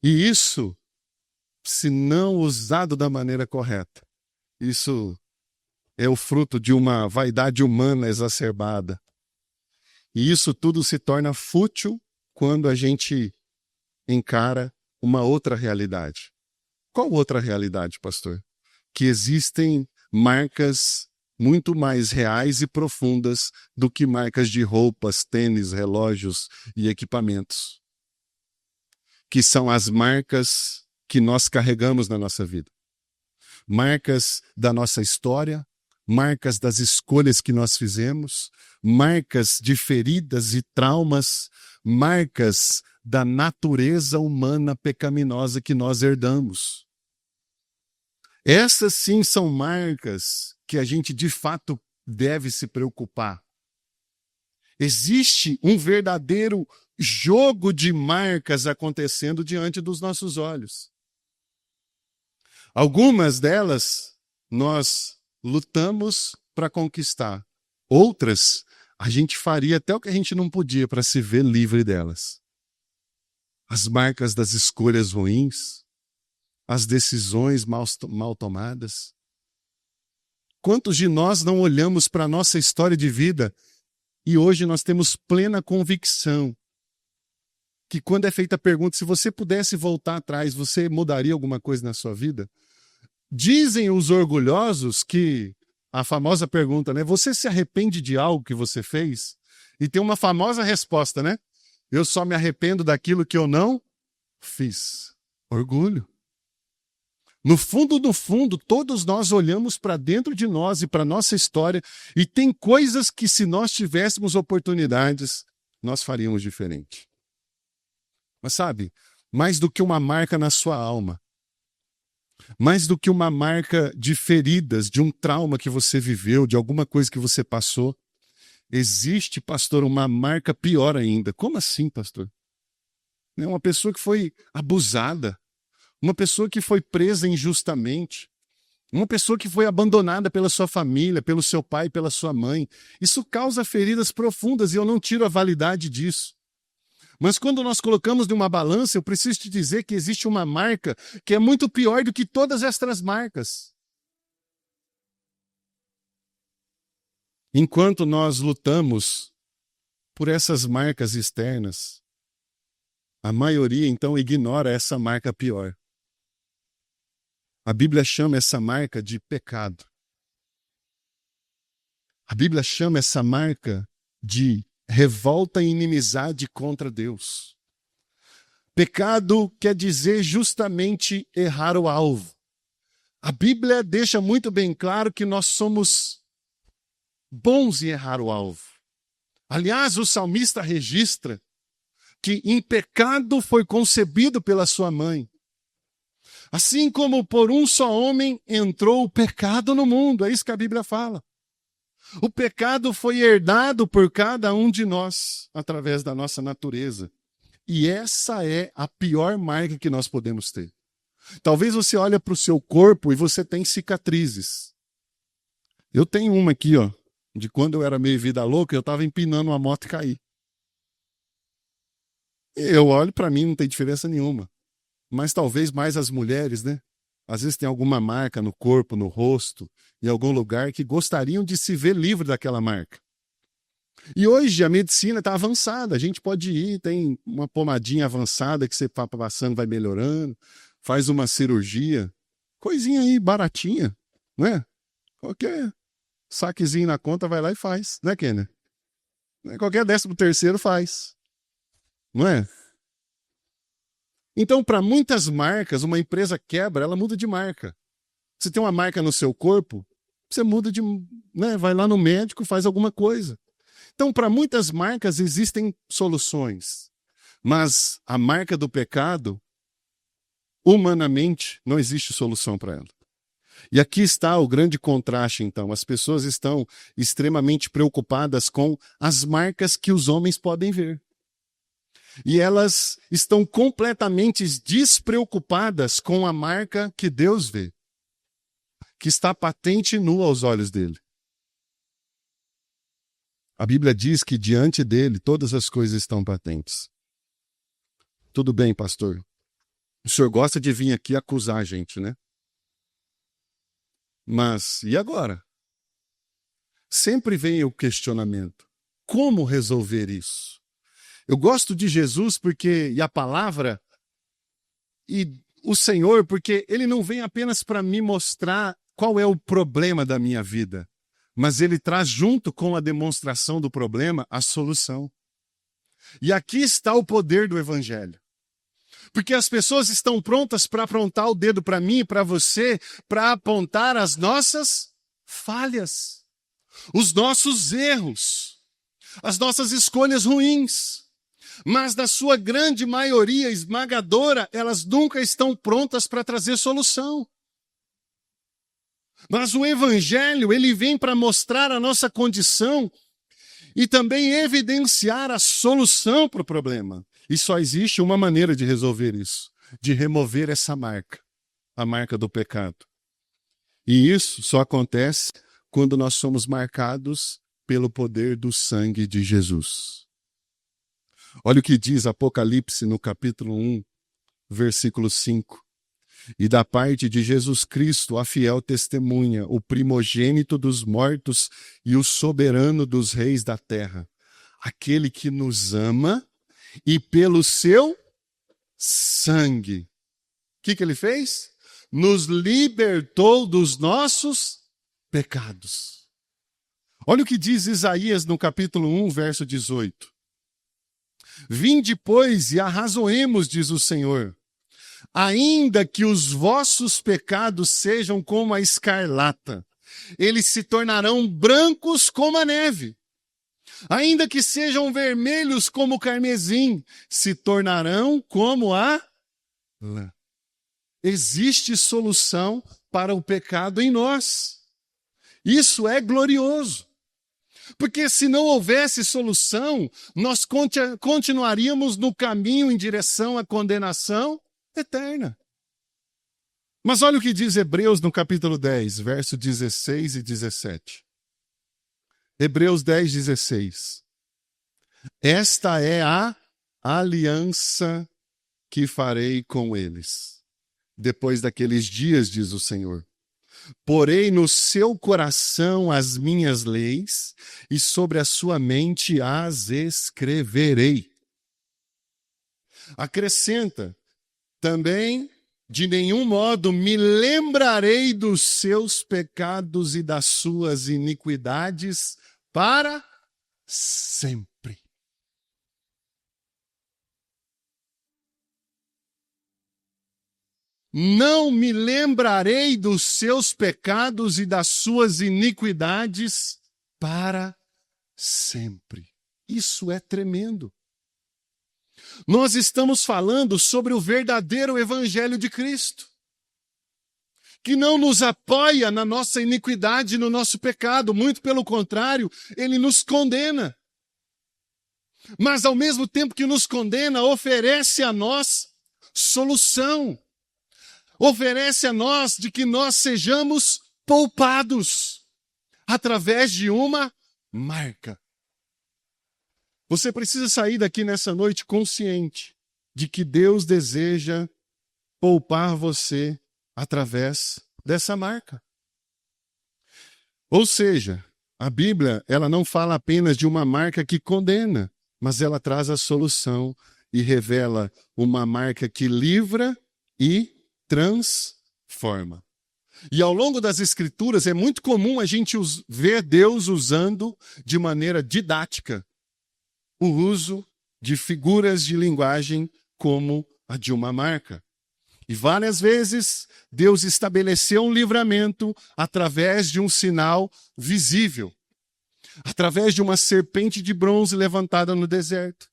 E isso, se não usado da maneira correta, isso é o fruto de uma vaidade humana exacerbada. E isso tudo se torna fútil quando a gente encara uma outra realidade. Qual outra realidade, pastor? Que existem marcas muito mais reais e profundas do que marcas de roupas, tênis, relógios e equipamentos, que são as marcas que nós carregamos na nossa vida. Marcas da nossa história, marcas das escolhas que nós fizemos, marcas de feridas e traumas, marcas da natureza humana pecaminosa que nós herdamos. Essas sim são marcas que a gente de fato deve se preocupar. Existe um verdadeiro jogo de marcas acontecendo diante dos nossos olhos. Algumas delas nós lutamos para conquistar. Outras, a gente faria até o que a gente não podia para se ver livre delas. As marcas das escolhas ruins, as decisões mal tomadas. Quantos de nós não olhamos para a nossa história de vida e hoje nós temos plena convicção que quando é feita a pergunta, se você pudesse voltar atrás, você mudaria alguma coisa na sua vida? Dizem os orgulhosos que, a famosa pergunta, né? Você se arrepende de algo que você fez? E tem uma famosa resposta, né? Eu só me arrependo daquilo que eu não fiz. Orgulho. No fundo, todos nós olhamos para dentro de nós e para a nossa história e tem coisas que, se nós tivéssemos oportunidades, nós faríamos diferente. Mas sabe, mais do que uma marca na sua alma, mais do que uma marca de feridas, de um trauma que você viveu, de alguma coisa que você passou, existe, pastor, uma marca pior ainda. Como assim, pastor? É uma pessoa que foi abusada, uma pessoa que foi presa injustamente, uma pessoa que foi abandonada pela sua família, pelo seu pai, pela sua mãe. Isso causa feridas profundas e eu não tiro a validade disso. Mas quando nós colocamos numa balança, eu preciso te dizer que existe uma marca que é muito pior do que todas estas marcas. Enquanto nós lutamos por essas marcas externas, a maioria então ignora essa marca pior. A Bíblia chama essa marca de pecado. A Bíblia chama essa marca de revolta e inimizade contra Deus. Pecado quer dizer justamente errar o alvo. A Bíblia deixa muito bem claro que nós somos bons em errar o alvo. Aliás, o salmista registra que em pecado foi concebido pela sua mãe. Assim como por um só homem entrou o pecado no mundo, é isso que a Bíblia fala. O pecado foi herdado por cada um de nós, através da nossa natureza. E essa é a pior marca que nós podemos ter. Talvez você olhe para o seu corpo e você tem cicatrizes. Eu tenho uma aqui, ó, de quando eu era meio vida louca, eu estava empinando uma moto e caí. Eu olho para mim, não tem diferença nenhuma. Mas talvez mais as mulheres, né? Às vezes tem alguma marca no corpo, no rosto, em algum lugar, que gostariam de se ver livre daquela marca. E hoje a medicina está avançada, a gente pode ir, tem uma pomadinha avançada que você está passando, vai melhorando, faz uma cirurgia, coisinha aí baratinha, não é? Qualquer saquezinho na conta vai lá e faz, né, Kenner? Qualquer 13º faz, não é? Então, para muitas marcas, uma empresa quebra, ela muda de marca. Você tem uma marca no seu corpo, você muda de, né, vai lá no médico, faz alguma coisa. Então, para muitas marcas existem soluções, mas a marca do pecado, humanamente, não existe solução para ela. E aqui está o grande contraste, então. As pessoas estão extremamente preocupadas com as marcas que os homens podem ver. E elas estão completamente despreocupadas com a marca que Deus vê, que está patente e nua aos olhos dele. A Bíblia diz que diante dele todas as coisas estão patentes. Tudo bem, pastor. O senhor gosta de vir aqui acusar a gente, né? Mas e agora? Sempre vem o questionamento. Como resolver isso? Eu gosto de Jesus e a palavra e o Senhor, porque ele não vem apenas para me mostrar qual é o problema da minha vida, mas ele traz junto com a demonstração do problema a solução. E aqui está o poder do Evangelho. Porque as pessoas estão prontas para apontar o dedo para mim e para você, para apontar as nossas falhas, os nossos erros, as nossas escolhas ruins. Mas na sua grande maioria esmagadora, elas nunca estão prontas para trazer solução. Mas o Evangelho, ele vem para mostrar a nossa condição e também evidenciar a solução para o problema. E só existe uma maneira de resolver isso, de remover essa marca, a marca do pecado. E isso só acontece quando nós somos marcados pelo poder do sangue de Jesus. Olha o que diz Apocalipse no capítulo 1, versículo 5. E da parte de Jesus Cristo, a fiel testemunha, o primogênito dos mortos e o soberano dos reis da terra, aquele que nos ama e pelo seu sangue. O que ele fez? Nos libertou dos nossos pecados. Olha o que diz Isaías no capítulo 1, verso 18. Vinde, pois, e arrazoemos, diz o Senhor. Ainda que os vossos pecados sejam como a escarlata, eles se tornarão brancos como a neve. Ainda que sejam vermelhos como o carmesim, se tornarão como a lã. Existe solução para o pecado em nós. Isso é glorioso. Porque se não houvesse solução, nós continuaríamos no caminho em direção à condenação eterna. Mas olha o que diz Hebreus no capítulo 10, verso 16 e 17. Hebreus 10, 16. Esta é a aliança que farei com eles. Depois daqueles dias, diz o Senhor. Porei no seu coração as minhas leis e sobre a sua mente as escreverei. Acrescenta, também, de nenhum modo me lembrarei dos seus pecados e das suas iniquidades para sempre. Não me lembrarei dos seus pecados e das suas iniquidades para sempre. Isso é tremendo. Nós estamos falando sobre o verdadeiro Evangelho de Cristo, que não nos apoia na nossa iniquidade e no nosso pecado, muito pelo contrário, ele nos condena. Mas ao mesmo tempo que nos condena, oferece a nós solução. Oferece a nós de que nós sejamos poupados através de uma marca. Você precisa sair daqui nessa noite consciente de que Deus deseja poupar você através dessa marca. Ou seja, a Bíblia, ela não fala apenas de uma marca que condena, mas ela traz a solução e revela uma marca que livra e transforma. E ao longo das Escrituras é muito comum a gente ver Deus usando de maneira didática o uso de figuras de linguagem como a de uma marca. E várias vezes Deus estabeleceu um livramento através de um sinal visível, através de uma serpente de bronze levantada no deserto,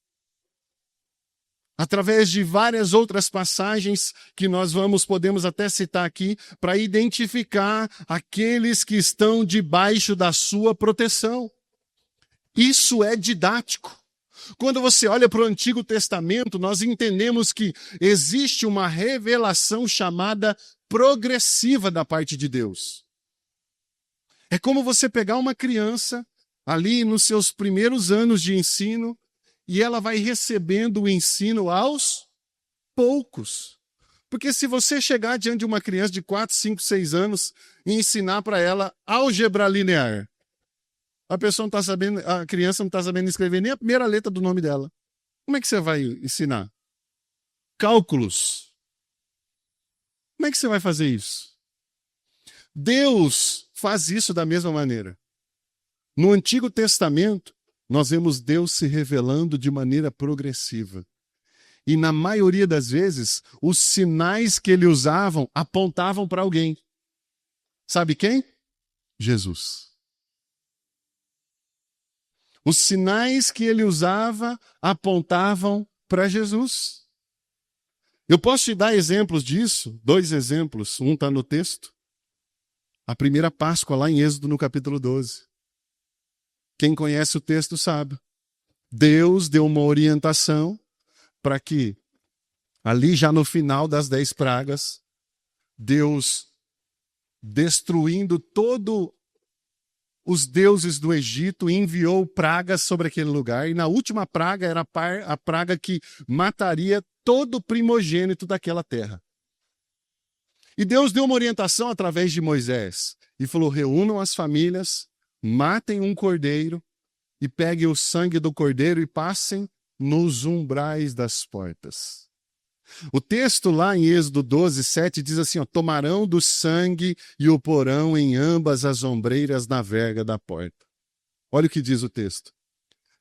através de várias outras passagens que nós podemos até citar aqui para identificar aqueles que estão debaixo da sua proteção. Isso é didático. Quando você olha para o Antigo Testamento, nós entendemos que existe uma revelação chamada progressiva da parte de Deus. É como você pegar uma criança ali nos seus primeiros anos de ensino e ela vai recebendo o ensino aos poucos. Porque se você chegar diante de uma criança de 4, 5, 6 anos e ensinar para ela álgebra linear, a pessoa não tá sabendo, a criança não está sabendo escrever nem a primeira letra do nome dela. Como é que você vai ensinar? Cálculos. Como é que você vai fazer isso? Deus faz isso da mesma maneira. No Antigo Testamento, nós vemos Deus se revelando de maneira progressiva. E na maioria das vezes, os sinais que ele usavam apontavam para alguém. Sabe quem? Jesus. Os sinais que ele usava apontavam para Jesus. Eu posso te dar exemplos disso, 2 exemplos. Um está no texto. A primeira Páscoa, lá em Êxodo, no capítulo 12. Quem conhece o texto sabe. Deus deu uma orientação para que, ali já no final das 10 pragas, Deus, destruindo todos os deuses do Egito, enviou pragas sobre aquele lugar. E na última praga era a praga que mataria todo primogênito daquela terra. E Deus deu uma orientação através de Moisés. E falou, reúnam as famílias, matem um cordeiro e peguem o sangue do cordeiro e passem nos umbrais das portas. O texto lá em Êxodo 12, 7 diz assim, tomarão do sangue e o porão em ambas as ombreiras na verga da porta. Olha o que diz o texto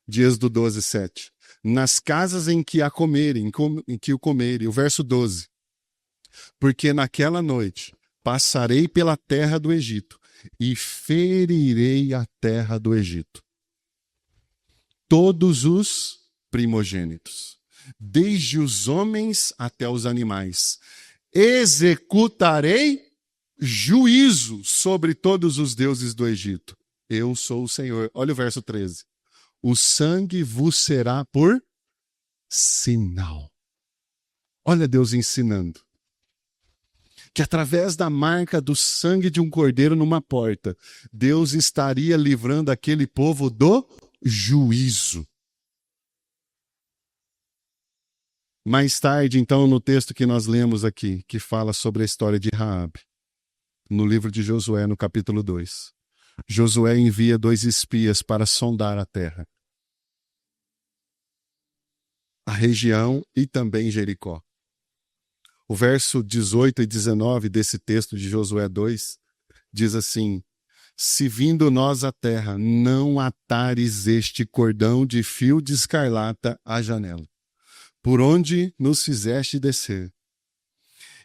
de Êxodo 12, 7. Nas casas em que a comerem, em que o comerem, o verso 12. Porque naquela noite passarei pela terra do Egito e ferirei a terra do Egito. Todos os primogênitos, desde os homens até os animais. Executarei juízo sobre todos os deuses do Egito. Eu sou o Senhor. Olha o verso 13. O sangue vos será por sinal. Olha Deus ensinando. Que através da marca do sangue de um cordeiro numa porta, Deus estaria livrando aquele povo do juízo. Mais tarde, então, no texto que nós lemos aqui, que fala sobre a história de Raabe, no livro de Josué, no capítulo 2. Josué envia 2 espias para sondar a terra, a região e também Jericó. O verso 18 e 19 desse texto de Josué 2 diz assim: se vindo nós à terra, não atares este cordão de fio de escarlata à janela, por onde nos fizeste descer.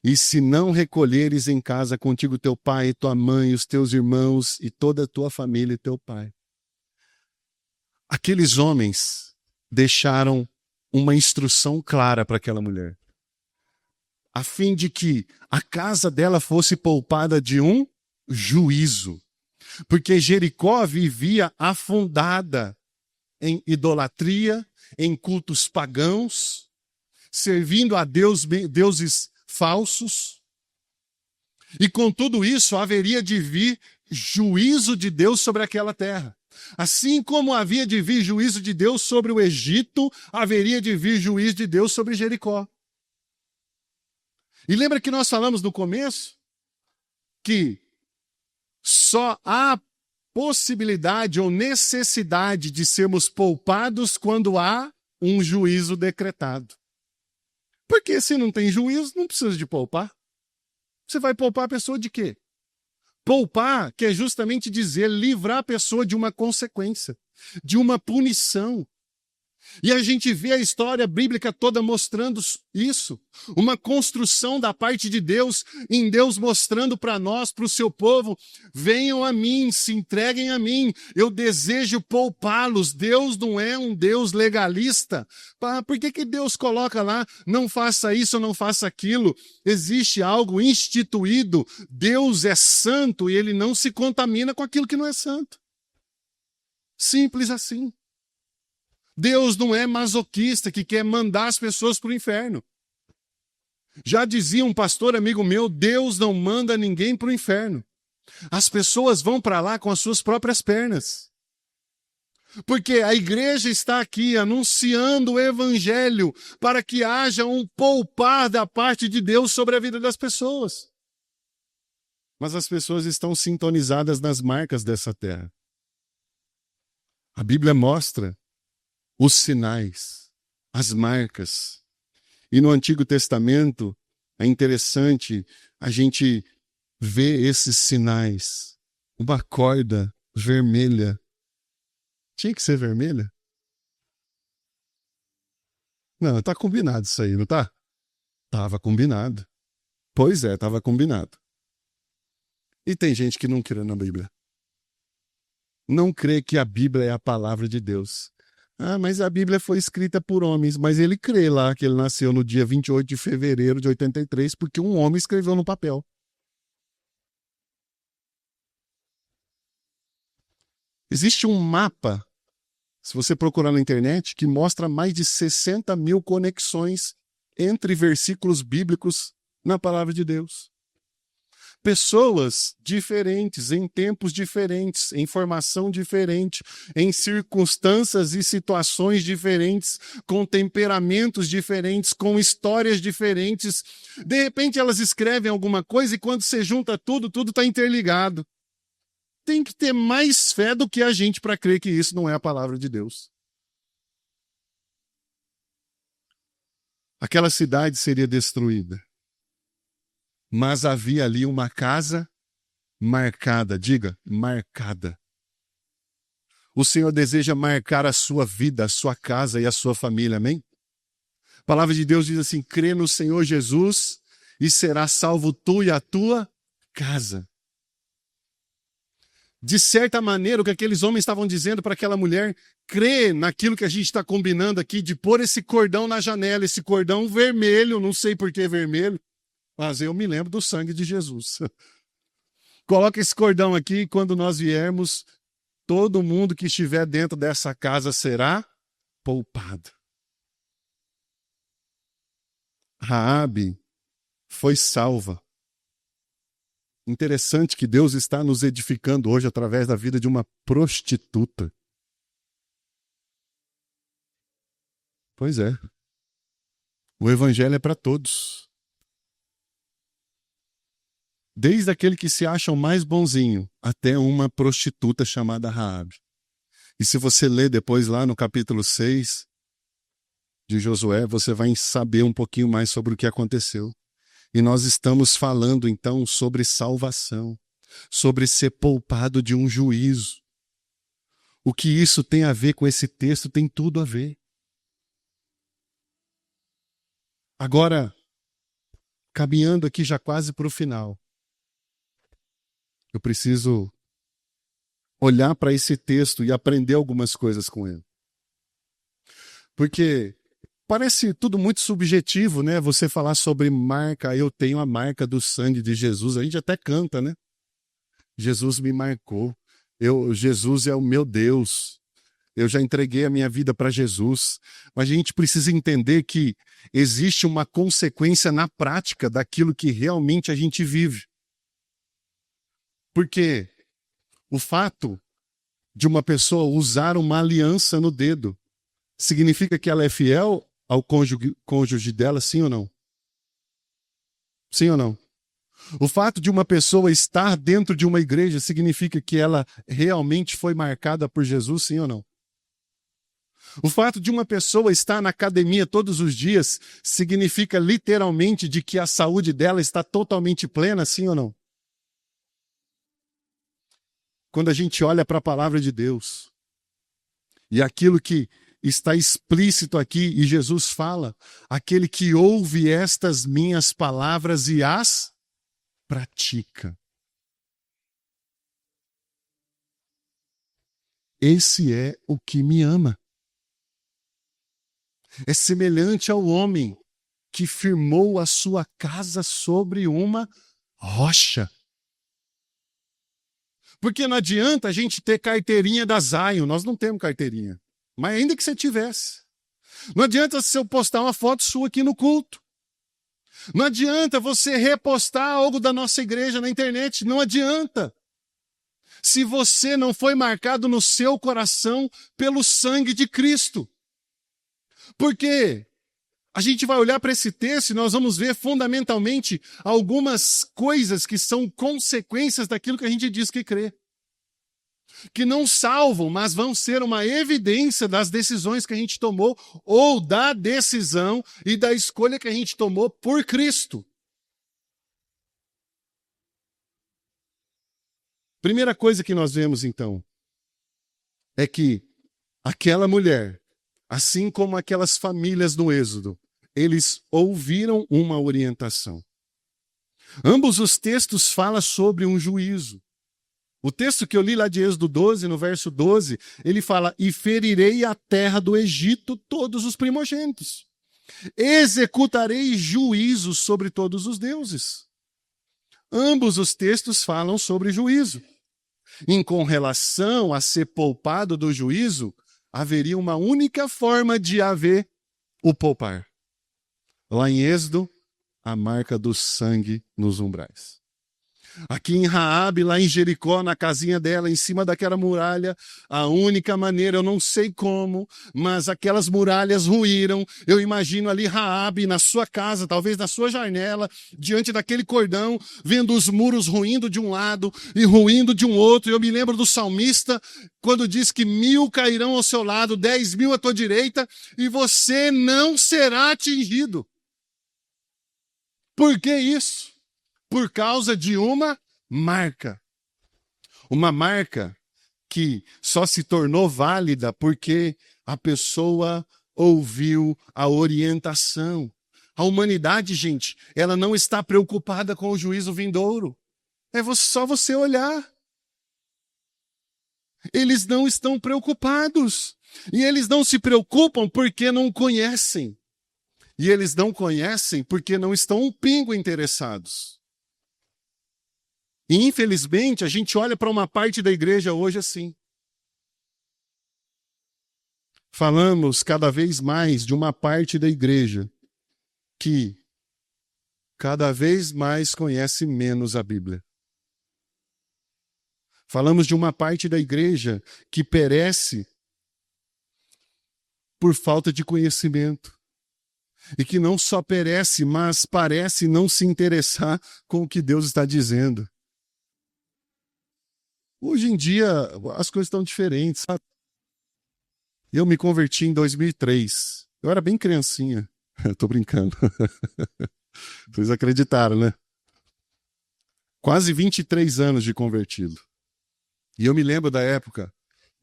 E se não recolheres em casa contigo teu pai, tua mãe, os teus irmãos e toda a tua família e teu pai. Aqueles homens deixaram uma instrução clara para aquela mulher, a fim de que a casa dela fosse poupada de um juízo. Porque Jericó vivia afundada em idolatria, em cultos pagãos, servindo a deuses falsos. E com tudo isso haveria de vir juízo de Deus sobre aquela terra. Assim como havia de vir juízo de Deus sobre o Egito, haveria de vir juízo de Deus sobre Jericó. E lembra que nós falamos no começo que só há possibilidade ou necessidade de sermos poupados quando há um juízo decretado. Porque se não tem juízo, não precisa de poupar. Você vai poupar a pessoa de quê? Poupar quer justamente dizer livrar a pessoa de uma consequência, de uma punição. E a gente vê a história bíblica toda mostrando isso. Uma construção da parte de Deus, em Deus mostrando para nós, para o seu povo, venham a mim, se entreguem a mim, eu desejo poupá-los. Deus não é um Deus legalista. Por que Deus coloca lá, não faça isso, não faça aquilo? Existe algo instituído. Deus é santo e ele não se contamina com aquilo que não é santo. Simples assim. Deus não é masoquista que quer mandar as pessoas para o inferno. Já dizia um pastor amigo meu, Deus não manda ninguém para o inferno. As pessoas vão para lá com as suas próprias pernas. Porque a igreja está aqui anunciando o evangelho para que haja um poupar da parte de Deus sobre a vida das pessoas. Mas as pessoas estão sintonizadas nas marcas dessa terra. A Bíblia mostra os sinais, as marcas. E no Antigo Testamento é interessante a gente ver esses sinais. Uma corda vermelha. Tinha que ser vermelha? Não, tá combinado isso aí, não tá? Tava combinado. Pois é, tava combinado. E tem gente que não crê na Bíblia. Não crê que a Bíblia é a palavra de Deus. Ah, mas a Bíblia foi escrita por homens. Mas ele crê lá que ele nasceu no dia 28 de fevereiro de 83, porque um homem escreveu no papel. Existe um mapa, se você procurar na internet, que mostra mais de 60 mil conexões entre versículos bíblicos na palavra de Deus. Pessoas diferentes, em tempos diferentes, em formação diferente, em circunstâncias e situações diferentes, com temperamentos diferentes, com histórias diferentes. De repente elas escrevem alguma coisa e quando você junta tudo, tudo está interligado. Tem que ter mais fé do que a gente para crer que isso não é a palavra de Deus. Aquela cidade seria destruída. Mas havia ali uma casa marcada. Diga, marcada. O Senhor deseja marcar a sua vida, a sua casa e a sua família, amém? A palavra de Deus diz assim, crê no Senhor Jesus e será salvo tu e a tua casa. De certa maneira, o que aqueles homens estavam dizendo para aquela mulher, crê naquilo que a gente está combinando aqui, de pôr esse cordão na janela, esse cordão vermelho, não sei por que vermelho, mas eu me lembro do sangue de Jesus. Coloca esse cordão aqui e quando nós viermos, todo mundo que estiver dentro dessa casa será poupado. Raabe foi salva. Interessante que Deus está nos edificando hoje através da vida de uma prostituta. Pois é. O evangelho é para todos. Desde aquele que se acha o mais bonzinho, até uma prostituta chamada Raabe. E se você ler depois lá no capítulo 6 de Josué, você vai saber um pouquinho mais sobre o que aconteceu. E nós estamos falando, então, sobre salvação, sobre ser poupado de um juízo. O que isso tem a ver com esse texto? Tem tudo a ver. Agora, caminhando aqui já quase para o final, eu preciso olhar para esse texto e aprender algumas coisas com ele. Porque parece tudo muito subjetivo, né? Você falar sobre marca, eu tenho a marca do sangue de Jesus. A gente até canta, né? Jesus me marcou. Jesus é o meu Deus. Eu já entreguei a minha vida para Jesus. Mas a gente precisa entender que existe uma consequência na prática daquilo que realmente a gente vive. Porque o fato de uma pessoa usar uma aliança no dedo significa que ela é fiel ao cônjuge dela, sim ou não? Sim ou não? O fato de uma pessoa estar dentro de uma igreja significa que ela realmente foi marcada por Jesus, sim ou não? O fato de uma pessoa estar na academia todos os dias significa literalmente de que a saúde dela está totalmente plena, sim ou não? Quando a gente olha para a palavra de Deus e aquilo que está explícito aqui, e Jesus fala, aquele que ouve estas minhas palavras e as pratica. Esse é o que me ama. É semelhante ao homem que firmou a sua casa sobre uma rocha. Porque não adianta a gente ter carteirinha da Zion, nós não temos carteirinha. Mas ainda que você tivesse. Não adianta se eu postar uma foto sua aqui no culto. Não adianta você repostar algo da nossa igreja na internet. Não adianta. se você não foi marcado no seu coração pelo sangue de Cristo. Porque a gente vai olhar para esse texto e nós vamos ver fundamentalmente algumas coisas que são consequências daquilo que a gente diz que crê. Que não salvam, mas vão ser uma evidência das decisões que a gente tomou ou da decisão e da escolha que a gente tomou por Cristo. Primeira coisa que nós vemos, então, é que aquela mulher, assim como aquelas famílias do Êxodo, eles ouviram uma orientação. Ambos os textos falam sobre um juízo. O texto que eu li lá de Êxodo 12, no verso 12, ele fala: e ferirei a terra do Egito todos os primogênitos. Executarei juízo sobre todos os deuses. Ambos os textos falam sobre juízo. E com relação a ser poupado do juízo, haveria uma única forma de haver o poupar. Lá em Êxodo, a marca do sangue nos umbrais. Aqui em Raabe, lá em Jericó, na casinha dela, em cima daquela muralha, a única maneira, eu não sei como, mas aquelas muralhas ruíram. Eu imagino ali Raabe na sua casa, talvez na sua janela, diante daquele cordão, vendo os muros ruindo de um lado e ruindo de um outro. Eu me lembro do salmista, quando diz que 1000 cairão ao seu lado, 10.000 à tua direita, e você não será atingido. Por que isso? Por causa de uma marca. Uma marca que só se tornou válida porque a pessoa ouviu a orientação. A humanidade, gente, ela não está preocupada com o juízo vindouro. É só você olhar. Eles não estão preocupados. E eles não se preocupam porque não conhecem. E eles não conhecem porque não estão um pingo interessados. E, infelizmente, a gente olha para uma parte da igreja hoje assim. Falamos cada vez mais de uma parte da igreja que cada vez mais conhece menos a Bíblia. Falamos de uma parte da igreja que perece por falta de conhecimento. E que não só perece, mas parece não se interessar com o que Deus está dizendo. Hoje em dia, as coisas estão diferentes, sabe? Eu me converti em 2003. Eu era bem criancinha. Estou brincando. Vocês acreditaram, né? Quase 23 anos de convertido. E eu me lembro da época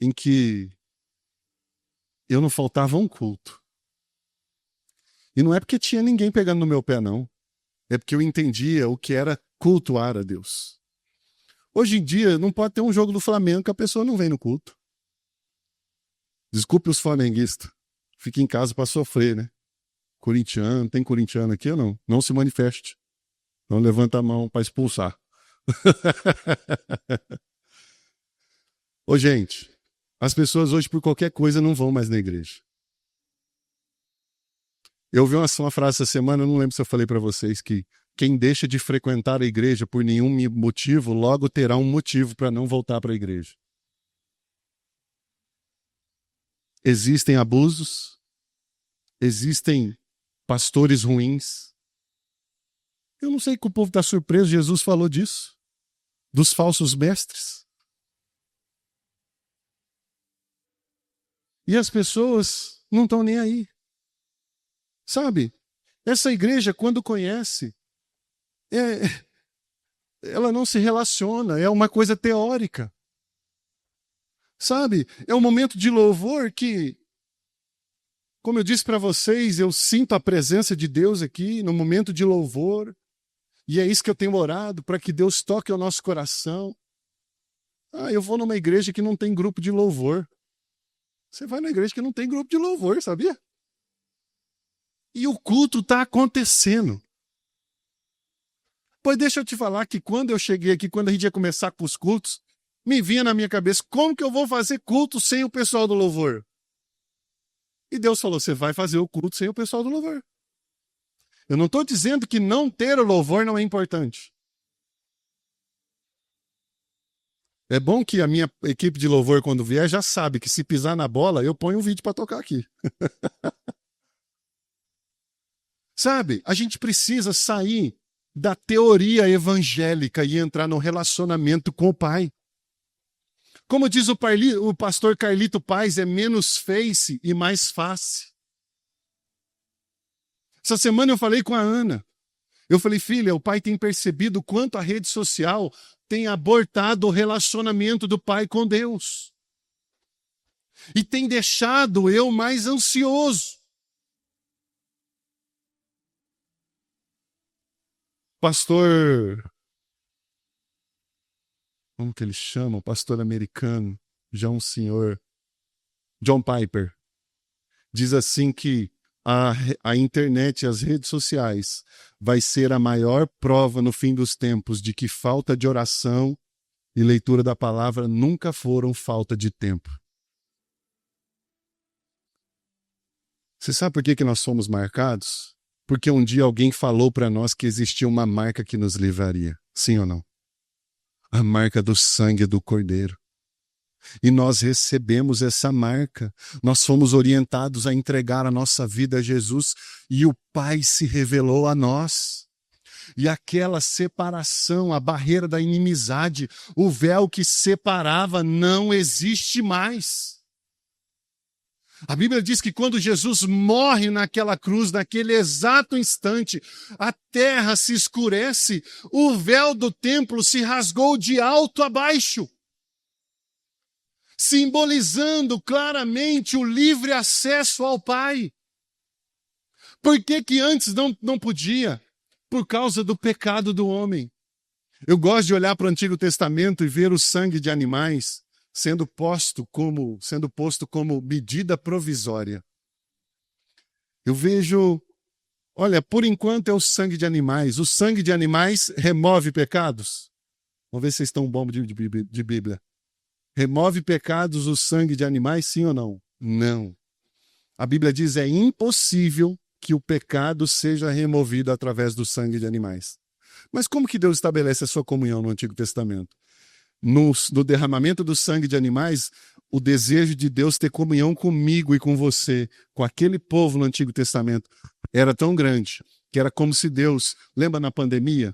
em que eu não faltava um culto. E não é porque tinha ninguém pegando no meu pé, não. É porque eu entendia o que era cultuar a Deus. Hoje em dia, não pode ter um jogo do Flamengo que a pessoa não vem no culto. Desculpe os flamenguistas. Fique em casa para sofrer, né? Corintiano, tem corintiano aqui ou não? Não se manifeste. Não levanta a mão para expulsar. Ô, gente, as pessoas hoje por qualquer coisa não vão mais na igreja. Eu ouvi uma frase essa semana, eu não lembro se eu falei para vocês, que quem deixa de frequentar a igreja por nenhum motivo, logo terá um motivo para não voltar para a igreja. Existem abusos, existem pastores ruins. Eu não sei que o povo está surpreso, Jesus falou disso, dos falsos mestres. E as pessoas não estão nem aí. Sabe, essa igreja, quando conhece, ela não se relaciona, é uma coisa teórica. Sabe, é um momento de louvor que, como eu disse para vocês, eu sinto a presença de Deus aqui no momento de louvor, e é isso que eu tenho orado, para que Deus toque o nosso coração. Eu vou numa igreja que não tem grupo de louvor. Você vai na igreja que não tem grupo de louvor, sabia? E o culto está acontecendo. Pois deixa eu te falar que quando eu cheguei aqui, quando a gente ia começar com os cultos, me vinha na minha cabeça, como que eu vou fazer culto sem o pessoal do louvor? E Deus falou, você vai fazer o culto sem o pessoal do louvor. Eu não estou dizendo que não ter o louvor não é importante. É bom que a minha equipe de louvor, quando vier, já sabe que se pisar na bola, eu ponho um vídeo para tocar aqui. Sabe, a gente precisa sair da teoria evangélica e entrar no relacionamento com o Pai. Como diz o pastor Carlito Paz, é menos face e mais face. Essa semana eu falei com a Ana. Eu falei, filha, o pai tem percebido quanto a rede social tem abortado o relacionamento do pai com Deus. E tem deixado eu mais ansioso. Pastor, como que ele chama? O pastor americano, já um senhor, John Piper, diz assim que a internet e as redes sociais vai ser a maior prova no fim dos tempos de que falta de oração e leitura da palavra nunca foram falta de tempo. Você sabe por que nós somos marcados? Porque um dia alguém falou para nós que existia uma marca que nos livraria. Sim ou não? A marca do sangue do Cordeiro. E nós recebemos essa marca. Nós fomos orientados a entregar a nossa vida a Jesus e o Pai se revelou a nós. E aquela separação, a barreira da inimizade, o véu que separava não existe mais. A Bíblia diz que quando Jesus morre naquela cruz, naquele exato instante, a terra se escurece, o véu do templo se rasgou de alto a baixo, simbolizando claramente o livre acesso ao Pai. Por que antes não podia? Por causa do pecado do homem. Eu gosto de olhar para o Antigo Testamento e ver o sangue de animais sendo posto como medida provisória. Eu vejo, olha, por enquanto é o sangue de animais. O sangue de animais remove pecados? Vamos ver se vocês estão bons de Bíblia. Remove pecados o sangue de animais, sim ou não? Não. A Bíblia diz é impossível que o pecado seja removido através do sangue de animais. Mas como que Deus estabelece a sua comunhão no Antigo Testamento? No derramamento do sangue de animais, o desejo de Deus ter comunhão comigo e com você, com aquele povo no Antigo Testamento, era tão grande, que era como se Deus, lembra na pandemia,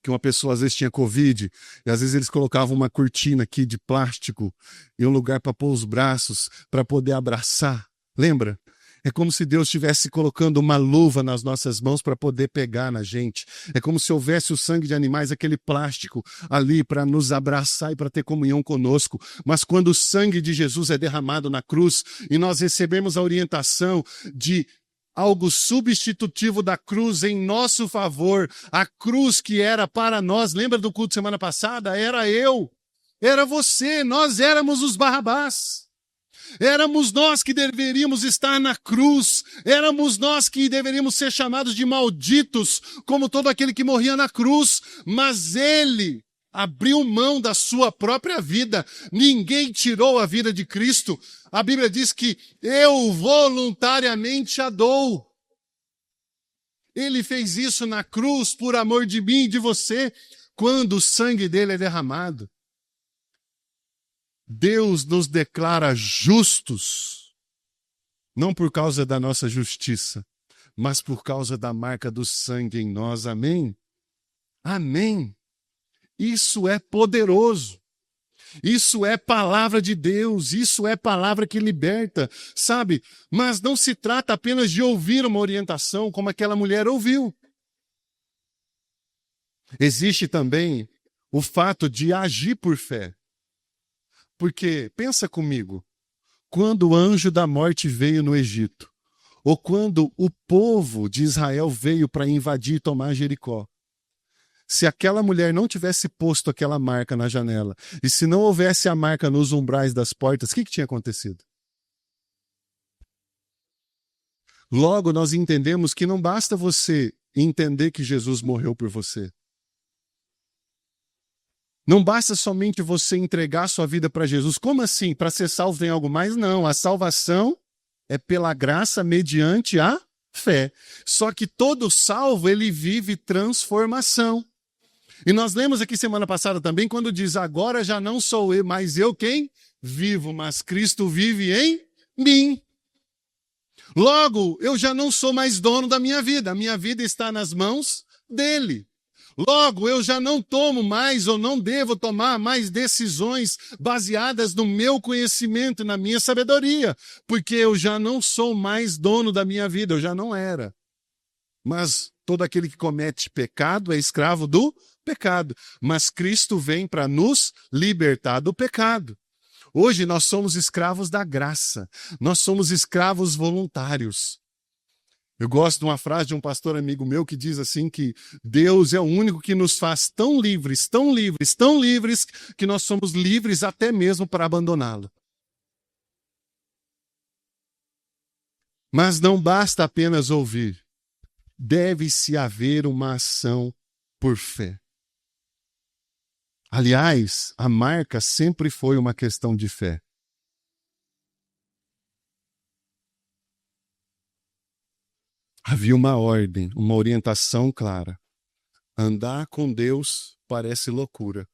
que uma pessoa às vezes tinha Covid, e às vezes eles colocavam uma cortina aqui de plástico, e um lugar para pôr os braços, para poder abraçar, lembra? É como se Deus estivesse colocando uma luva nas nossas mãos para poder pegar na gente. É como se houvesse o sangue de animais, aquele plástico ali para nos abraçar e para ter comunhão conosco. Mas quando o sangue de Jesus é derramado na cruz e nós recebemos a orientação de algo substitutivo da cruz em nosso favor, a cruz que era para nós, lembra do culto semana passada? Era eu, era você, nós éramos os Barrabás. Éramos nós que deveríamos estar na cruz, éramos nós que deveríamos ser chamados de malditos, como todo aquele que morria na cruz, mas ele abriu mão da sua própria vida, ninguém tirou a vida de Cristo. A Bíblia diz que eu voluntariamente a dou. Ele fez isso na cruz por amor de mim e de você, quando o sangue dele é derramado. Deus nos declara justos, não por causa da nossa justiça, mas por causa da marca do sangue em nós. Amém? Amém. Isso é poderoso. Isso é palavra de Deus, isso é palavra que liberta, sabe? Mas não se trata apenas de ouvir uma orientação como aquela mulher ouviu. Existe também o fato de agir por fé. Porque, pensa comigo, quando o anjo da morte veio no Egito, ou quando o povo de Israel veio para invadir e tomar Jericó, se aquela mulher não tivesse posto aquela marca na janela, e se não houvesse a marca nos umbrais das portas, o que tinha acontecido? Logo, nós entendemos que não basta você entender que Jesus morreu por você. Não basta somente você entregar sua vida para Jesus. Como assim? Para ser salvo tem algo mais? Não, a salvação é pela graça mediante a fé. Só que todo salvo, ele vive transformação. E nós lemos aqui semana passada também, quando diz, agora já não sou eu, mas eu quem vivo, mas Cristo vive em mim. Logo, eu já não sou mais dono da minha vida, a minha vida está nas mãos dele. Logo, eu já não tomo mais ou não devo tomar mais decisões baseadas no meu conhecimento e na minha sabedoria, porque eu já não sou mais dono da minha vida, eu já não era. Mas todo aquele que comete pecado é escravo do pecado. Mas Cristo vem para nos libertar do pecado. Hoje nós somos escravos da graça, nós somos escravos voluntários. Eu gosto de uma frase de um pastor amigo meu que diz assim que Deus é o único que nos faz tão livres, tão livres, tão livres, que nós somos livres até mesmo para abandoná-lo. Mas não basta apenas ouvir, deve-se haver uma ação por fé. Aliás, a marca sempre foi uma questão de fé. Havia uma ordem, uma orientação clara. Andar com Deus parece loucura.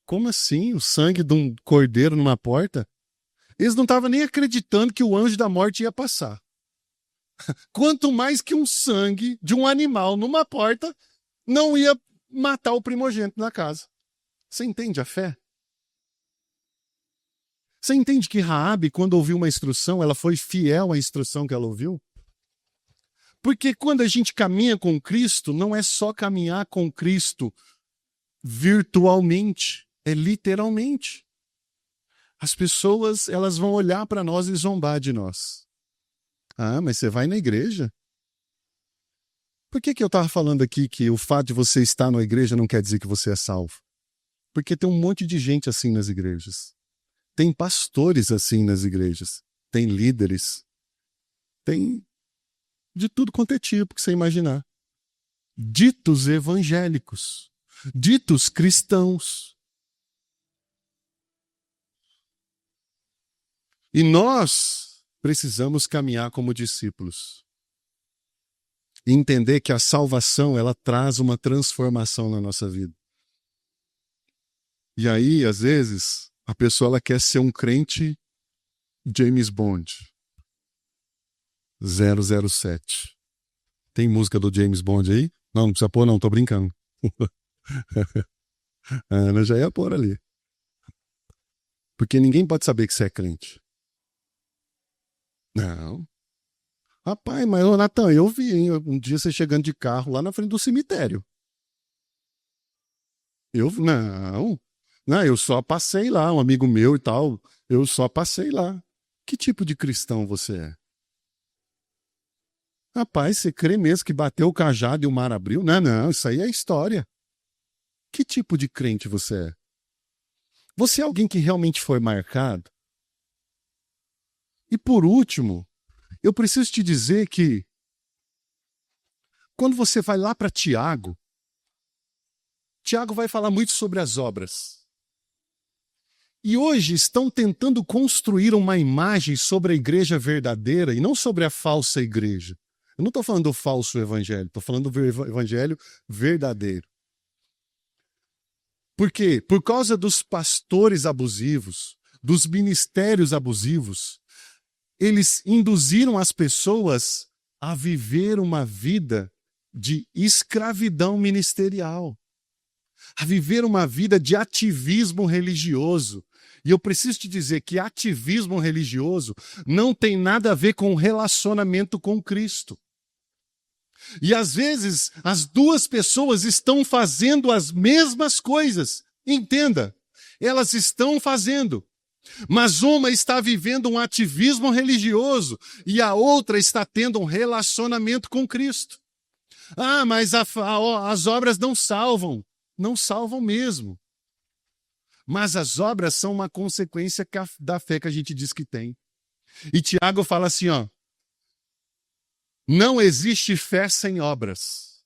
Como assim? O sangue de um cordeiro numa porta? Eles não estavam nem acreditando que o anjo da morte ia passar. Quanto mais que um sangue de um animal numa porta não ia matar o primogênito na casa. Você entende a fé? Você entende que Raabe, quando ouviu uma instrução, ela foi fiel à instrução que ela ouviu? Porque quando a gente caminha com Cristo, não é só caminhar com Cristo virtualmente, é literalmente. As pessoas, elas vão olhar para nós e zombar de nós. Ah, mas você vai na igreja? Por que eu estava falando aqui que o fato de você estar na igreja não quer dizer que você é salvo? Porque tem um monte de gente assim nas igrejas. Tem pastores assim nas igrejas. Tem líderes. Tem de tudo quanto é tipo que você imaginar. Ditos evangélicos. Ditos cristãos. E nós precisamos caminhar como discípulos. E entender que a salvação, ela traz uma transformação na nossa vida. E aí, às vezes, a pessoa ela quer ser um crente James Bond. 007. Tem música do James Bond aí? Não precisa pôr não, tô brincando. A Ana já ia pôr ali. Porque ninguém pode saber que você é crente. Não. Rapaz, mas ô Natan, eu vi, hein, um dia você chegando de carro lá na frente do cemitério. Não, eu só passei lá, um amigo meu e tal, eu só passei lá. Que tipo de cristão você é? Rapaz, você crê mesmo que bateu o cajado e o mar abriu? Não, isso aí é história. Que tipo de crente você é? Você é alguém que realmente foi marcado? E por último, eu preciso te dizer que quando você vai lá para Tiago, Tiago vai falar muito sobre as obras. E hoje estão tentando construir uma imagem sobre a igreja verdadeira e não sobre a falsa igreja. Eu não estou falando do falso evangelho, estou falando do evangelho verdadeiro. Por quê? Por causa dos pastores abusivos, dos ministérios abusivos, eles induziram as pessoas a viver uma vida de escravidão ministerial, a viver uma vida de ativismo religioso. E eu preciso te dizer que ativismo religioso não tem nada a ver com relacionamento com Cristo. E às vezes as duas pessoas estão fazendo as mesmas coisas. Entenda, elas estão fazendo. Mas uma está vivendo um ativismo religioso e a outra está tendo um relacionamento com Cristo. Ah, mas as obras não salvam. Não salvam mesmo. Mas as obras são uma consequência da fé que a gente diz que tem. E Tiago fala assim, ó, não existe fé sem obras.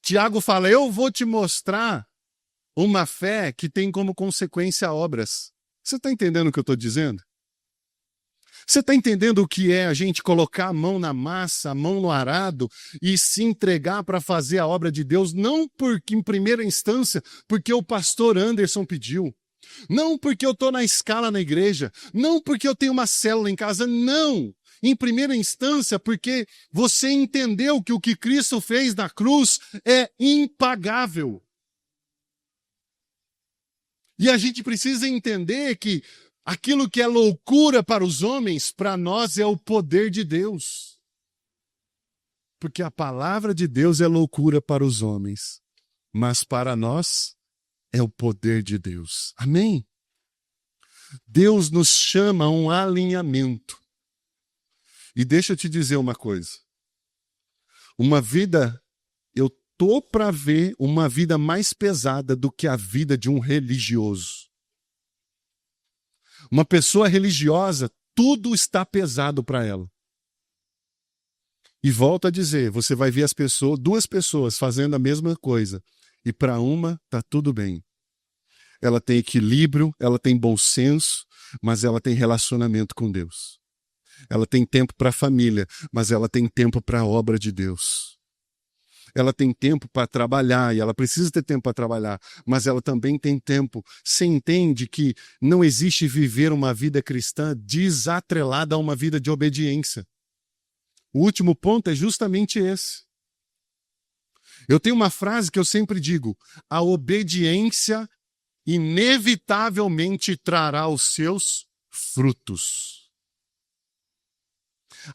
Tiago fala, eu vou te mostrar uma fé que tem como consequência obras. Você está entendendo o que eu estou dizendo? Você está entendendo o que é a gente colocar a mão na massa, a mão no arado e se entregar para fazer a obra de Deus, não porque, em primeira instância, porque o pastor Anderson pediu, não porque eu estou na escala na igreja, não porque eu tenho uma célula em casa, não. Em primeira instância, porque você entendeu que o que Cristo fez na cruz é impagável. E a gente precisa entender que aquilo que é loucura para os homens, para nós é o poder de Deus. Porque a palavra de Deus é loucura para os homens, mas para nós é o poder de Deus. Amém? Deus nos chama a um alinhamento. E deixa eu te dizer uma coisa. Eu tô para ver uma vida mais pesada do que a vida de um religioso. Uma pessoa religiosa, tudo está pesado para ela. E volto a dizer, você vai ver duas pessoas fazendo a mesma coisa. E para uma, está tudo bem. Ela tem equilíbrio, ela tem bom senso, mas ela tem relacionamento com Deus. Ela tem tempo para a família, mas ela tem tempo para a obra de Deus. Ela tem tempo para trabalhar, e ela precisa ter tempo para trabalhar, mas ela também tem tempo. Você entende que não existe viver uma vida cristã desatrelada a uma vida de obediência. O último ponto é justamente esse. Eu tenho uma frase que eu sempre digo: a obediência inevitavelmente trará os seus frutos.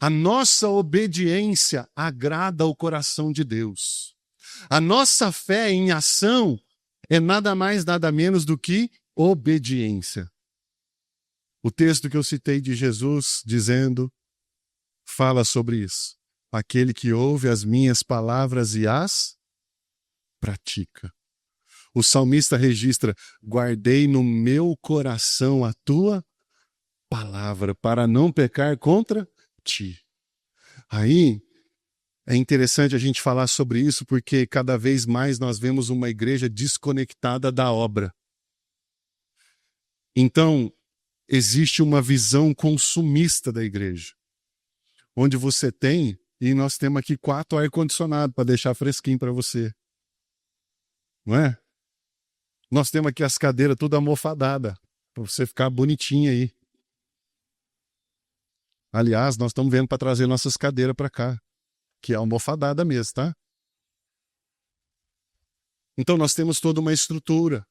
A nossa obediência agrada ao coração de Deus. A nossa fé em ação é nada mais, nada menos do que obediência. O texto que eu citei de Jesus dizendo, fala sobre isso. Aquele que ouve as minhas palavras e as pratica. O salmista registra: guardei no meu coração a tua palavra para não pecar contra ti. Aí é interessante a gente falar sobre isso, porque cada vez mais nós vemos uma igreja desconectada da obra. Então, existe uma visão consumista da igreja, onde você tem, e nós temos aqui 4 ar-condicionados para deixar fresquinho para você. Não é? Nós temos aqui as cadeiras toda almofadadas, para você ficar bonitinho aí. Aliás, nós estamos vendo para trazer nossas cadeiras para cá, que é almofadada mesmo, tá? Então nós temos toda uma estrutura.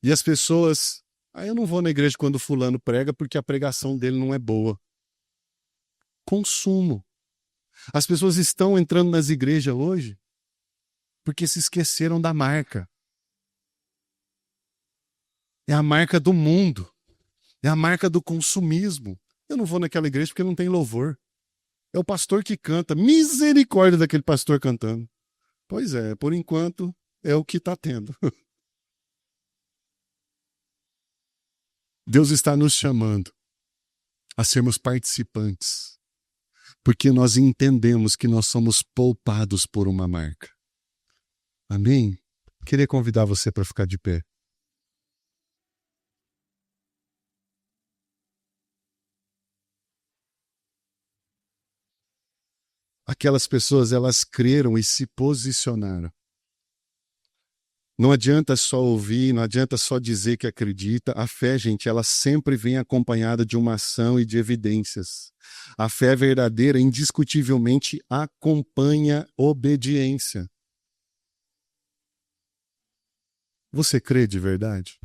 E as pessoas, eu não vou na igreja quando fulano prega porque a pregação dele não é boa. Consumo. As pessoas estão entrando nas igrejas hoje porque se esqueceram da marca. É a marca do mundo. É a marca do consumismo. Eu não vou naquela igreja porque não tem louvor. É o pastor que canta. Misericórdia daquele pastor cantando. Pois é, por enquanto é o que está tendo. Deus está nos chamando a sermos participantes, porque nós entendemos que nós somos poupados por uma marca. Amém? Queria convidar você para ficar de pé. Aquelas pessoas, elas creram e se posicionaram. Não adianta só ouvir, não adianta só dizer que acredita. A fé, gente, ela sempre vem acompanhada de uma ação e de evidências. A fé verdadeira, indiscutivelmente, acompanha obediência. Você crê de verdade?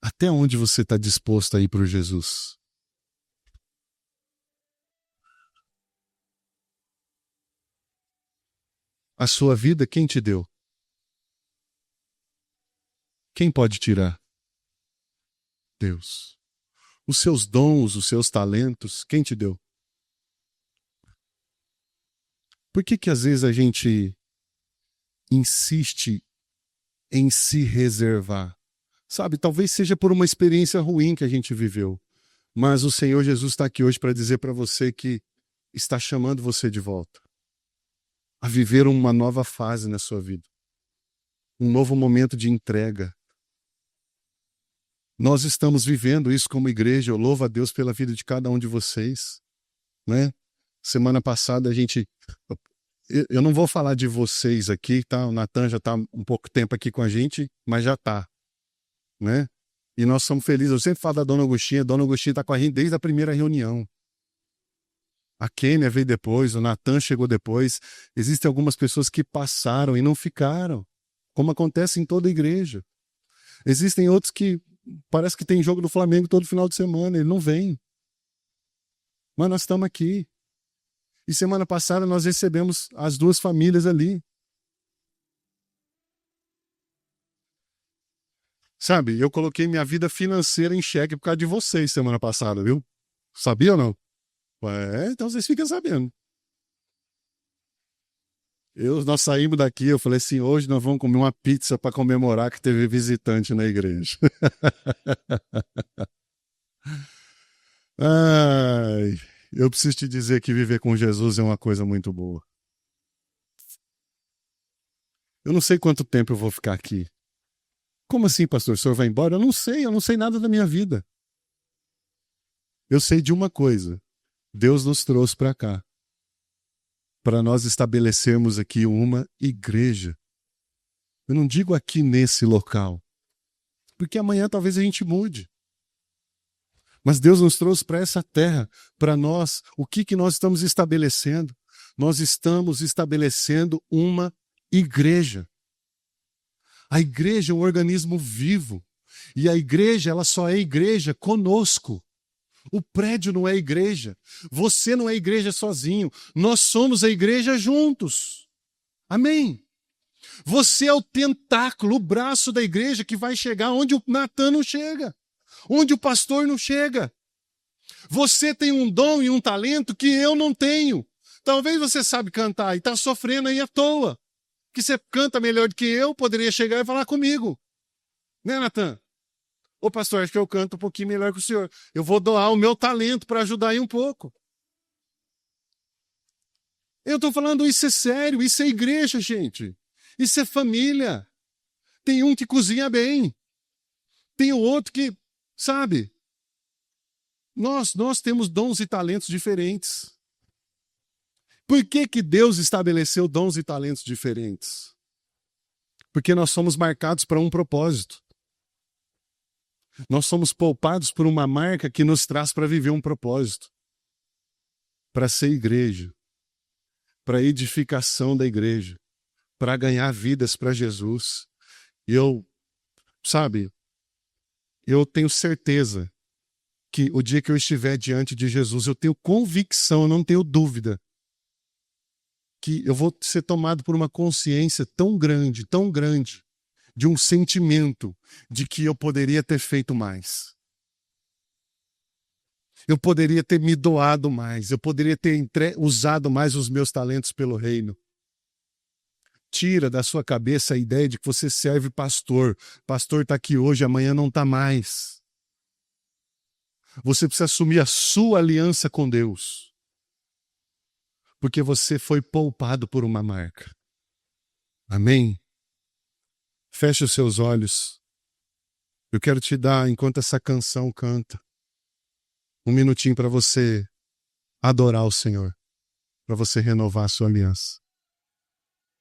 Até onde você está disposto a ir para Jesus? A sua vida, quem te deu? Quem pode tirar? Deus. Os seus dons, os seus talentos, quem te deu? Por que às vezes a gente insiste em se reservar? Sabe, talvez seja por uma experiência ruim que a gente viveu. Mas o Senhor Jesus está aqui hoje para dizer para você que está chamando você de volta a viver uma nova fase na sua vida. Um novo momento de entrega. Nós estamos vivendo isso como igreja. Eu louvo a Deus pela vida de cada um de vocês, né? Semana passada eu não vou falar de vocês aqui, tá? O Natan já está um pouco tempo aqui com a gente, mas já está, né? E nós somos felizes. Eu sempre falo da Dona Agostinha. A Dona Agostinha está com a gente desde a primeira reunião. A Kênia veio depois, o Natan chegou depois. Existem algumas pessoas que passaram e não ficaram, como acontece em toda igreja. Existem outros que parece que tem jogo do Flamengo todo final de semana, ele não vem. Mas nós estamos aqui. E semana passada nós recebemos as duas famílias ali. Sabe, eu coloquei minha vida financeira em xeque por causa de vocês semana passada, viu? Sabia ou não? Então vocês ficam sabendo. Nós saímos daqui, eu falei assim, hoje nós vamos comer uma pizza para comemorar que teve visitante na igreja. Ai, eu preciso te dizer que viver com Jesus é uma coisa muito boa. Eu não sei quanto tempo eu vou ficar aqui. Como assim, pastor? O senhor vai embora? Eu não sei nada da minha vida. Eu sei de uma coisa. Deus nos trouxe para cá, para nós estabelecermos aqui uma igreja. Eu não digo aqui nesse local, porque amanhã talvez a gente mude. Mas Deus nos trouxe para essa terra, para nós, o que nós estamos estabelecendo? Nós estamos estabelecendo uma igreja. A igreja é um organismo vivo. E a igreja, ela só é igreja conosco. O prédio não é igreja. Você não é igreja sozinho. Nós somos a igreja juntos. Amém? Você é o tentáculo, o braço da igreja que vai chegar onde o Natan não chega. Onde o pastor não chega. Você tem um dom e um talento que eu não tenho. Talvez você sabe cantar e está sofrendo aí à toa. Que você canta melhor do que eu, poderia chegar e falar comigo. Né, Natan? Ô pastor, acho que eu canto um pouquinho melhor que o senhor. Eu vou doar o meu talento para ajudar aí um pouco. Eu estou falando, isso é sério, isso é igreja, gente. Isso é família. Tem um que cozinha bem. Tem o outro que, sabe? Nós temos dons e talentos diferentes. Por que Deus estabeleceu dons e talentos diferentes? Porque nós somos marcados para um propósito. Nós somos poupados por uma marca que nos traz para viver um propósito. Para ser igreja. Para edificação da igreja. Para ganhar vidas para Jesus. E eu tenho certeza que o dia que eu estiver diante de Jesus, eu tenho convicção, eu não tenho dúvida, que eu vou ser tomado por uma consciência tão grande, de um sentimento de que eu poderia ter feito mais. Eu poderia ter me doado mais, eu poderia ter usado mais os meus talentos pelo reino. Tira da sua cabeça a ideia de que você serve pastor. Pastor está aqui hoje, amanhã não está mais. Você precisa assumir a sua aliança com Deus. Porque você foi poupado por uma marca. Amém? Feche os seus olhos. Eu quero te dar, enquanto essa canção canta, um minutinho para você adorar o Senhor, para você renovar a sua aliança.